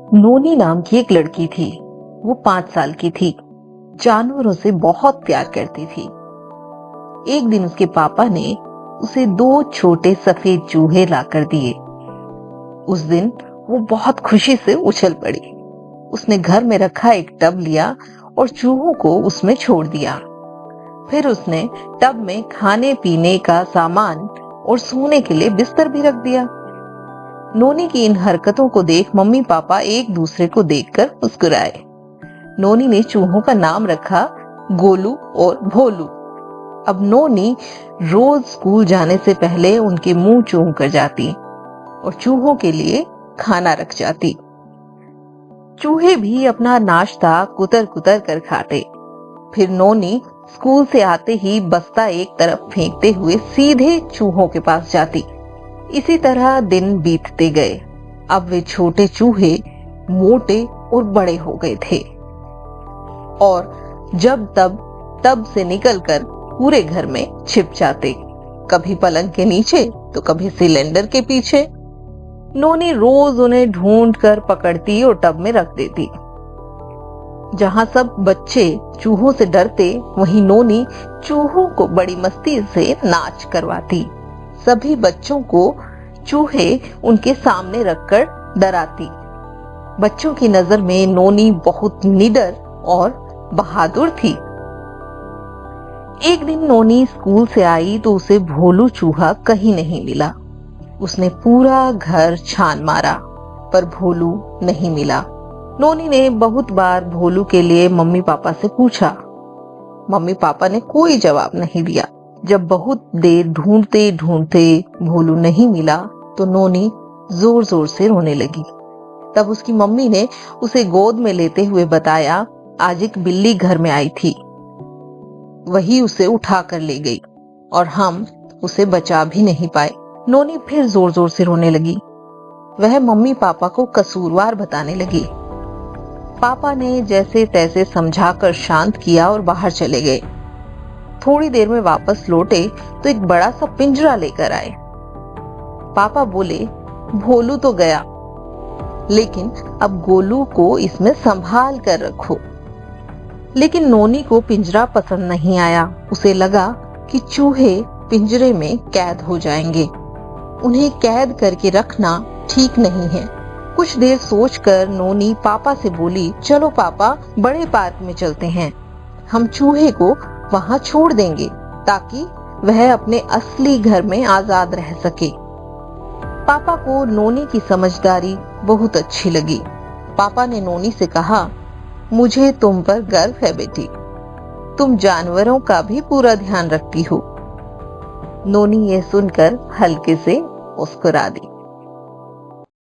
नोनी नाम की एक लड़की थी। वो 5 साल की थी। जानवरों से बहुत प्यार करती थी। एक दिन उसके पापा ने उसे 2 छोटे सफेद चूहे लाकर दिए। उस दिन वो बहुत खुशी से उछल पड़ी। उसने घर में रखा एक टब लिया और चूहों को उसमें छोड़ दिया। फिर उसने टब में खाने पीने का सामान और सोने के लिए बिस्तर भी रख दिया। नोनी की इन हरकतों को देख मम्मी पापा एक दूसरे को देखकर मुस्कुराए। नोनी ने चूहों का नाम रखा गोलू और भोलू। अब नोनी रोज स्कूल जाने से पहले उनके मुंह चूम कर जाती और चूहों के लिए खाना रख जाती। चूहे भी अपना नाश्ता कुतर कुतर कर खाते। फिर नोनी स्कूल से आते ही बस्ता एक तरफ फेंकते हुए सीधे चूहों के पास जाती। इसी तरह दिन बीतते गए। अब वे छोटे चूहे मोटे और बड़े हो गए थे और जब तब तब से निकलकर पूरे घर में छिप जाते, कभी पलंग के नीचे तो कभी सिलेंडर के पीछे। नोनी रोज उन्हें ढूंढ कर पकड़ती और टब में रख देती। जहां सब बच्चे चूहों से डरते, वहीं नोनी चूहों को बड़ी मस्ती से नाच करवाती। सभी बच्चों को चूहे उनके सामने रखकर डराती। बच्चों की नजर में नोनी बहुत निडर और बहादुर थी। एक दिन नोनी स्कूल से आई तो उसे भोलू चूहा कहीं नहीं मिला। उसने पूरा घर छान मारा पर भोलू नहीं मिला। नोनी ने बहुत बार भोलू के लिए मम्मी पापा से पूछा। मम्मी पापा ने कोई जवाब नहीं दिया। जब बहुत देर ढूंढते ढूंढते भोलू नहीं मिला तो नोनी जोर जोर से रोने लगी। तब उसकी मम्मी ने उसे गोद में लेते हुए बताया, आज एक बिल्ली घर में आई थी, वही उसे उठा कर ले गई और हम उसे बचा भी नहीं पाए। नोनी फिर जोर जोर से रोने लगी। वह मम्मी पापा को कसूरवार बताने लगी। पापा ने जैसे तैसे समझाकर शांत किया और बाहर चले गए। थोड़ी देर में वापस लौटे तो एक बड़ा सा पिंजरा लेकर आए। पापा बोले, भोलू तो गया, लेकिन अब गोलू को इसमें संभाल कर रखो। लेकिन नोनी को पिंजरा पसंद नहीं आया। उसे लगा कि चूहे पिंजरे में कैद हो जाएंगे। उन्हें कैद करके रखना ठीक नहीं है। कुछ देर सोचकर नोनी पापा से बोली, चलो पापा, बड़े पार्क में चलते हैं। हम चूहे को वहां छोड़ देंगे ताकि वह अपने असली घर में आजाद रह सके। पापा को नोनी की समझदारी बहुत अच्छी लगी। पापा ने नोनी से कहा, मुझे तुम पर गर्व है बेटी, तुम जानवरों का भी पूरा ध्यान रखती हो। नोनी ये सुनकर हल्के से मुस्कुरा दी।